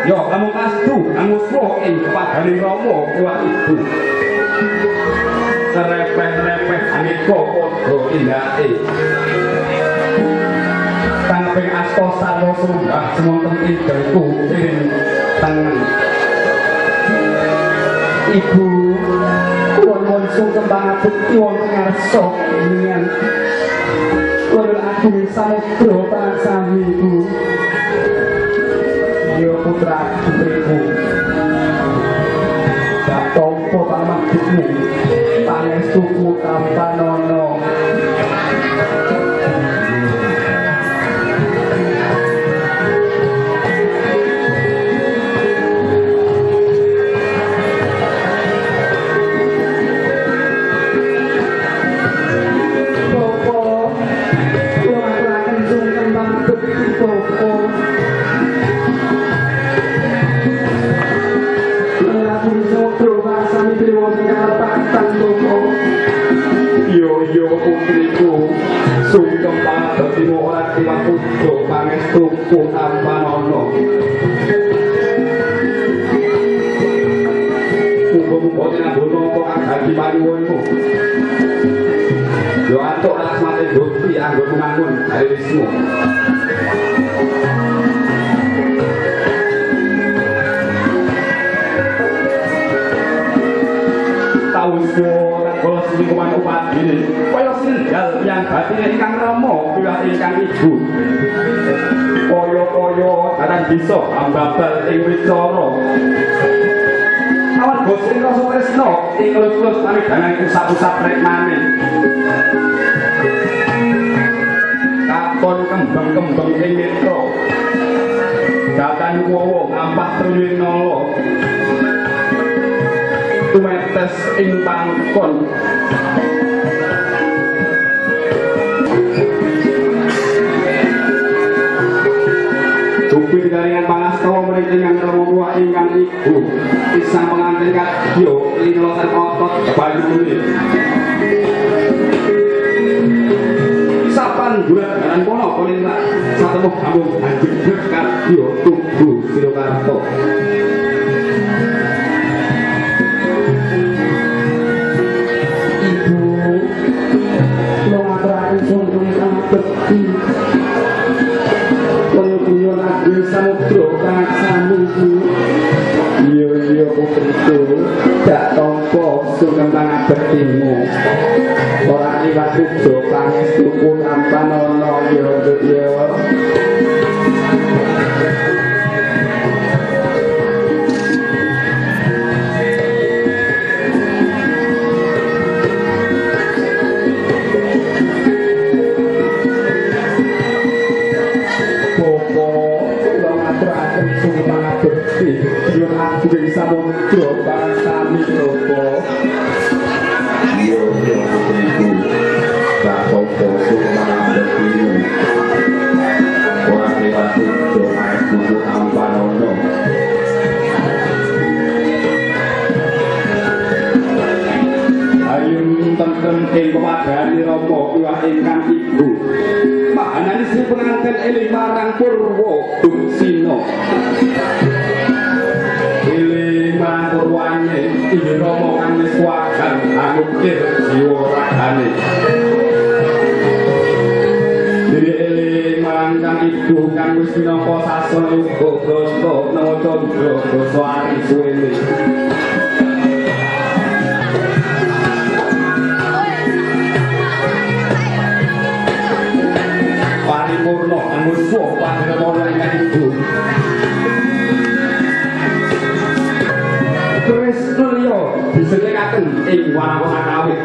yo kamu kastu kamu slow ing padane Rama kuwi ibu serepeh-repeh aneka padha indake tanping asta sarwa sunggah semonten ing dengku ing tengen ibu wong sing kembang abekti wonten ngarsa yen ora aku samudra pangsami ibu yo putra putriku tak tompo pamakmu pangestuku tanpa nono putriku sungkem padhetmu ora tiwak putra pangestuku tanpa nono muga-muga tinambono kok agati panyuwunmu yo atuk asmate Gusti anggo mangun Hari Wisnu taun bola selingkuhan upadine kaya sindal yang batine ingkang Rama kaya ingkang ibu kaya-kaya datang bisa ambabal ing wicara awan gosing rasa tresna ing lus-lus pamidangan usap-usap rekmane katon kembang-kembang ing netra datan wowo ngampah truwing nala tumetes ing pangkon Dupi garingan pangastawa menika ingkang Rama ingkang ibu pisang pengantin kadya linolotan otot banyune sapan bulan dalan kono kolintak satemuh kampung anjing kadya tugu Sirokarto samudra kangsami iya putriku dak tampa sungkem pangabektimu ora liwat uga pangestuku tanpa nono ya aku bisa samudra pangsami Rama iya putriku tak apa sumangabektimu ora liwat uga pangestuku tanpa nono ayun tentrem ing pepadane Rama kuwi ingkang ibu mahanane sing penganten eling marang Purwa Dunsina purwane iki Rama kang wis wagan angukir jiwa ragane dhewe mangkang ibu kang wis minangka sasana uga brasta nawaca basa ari suwene paripurna anguswa panjenengan ingkang ibu Krisnulya disengkekaken ing wanara kawit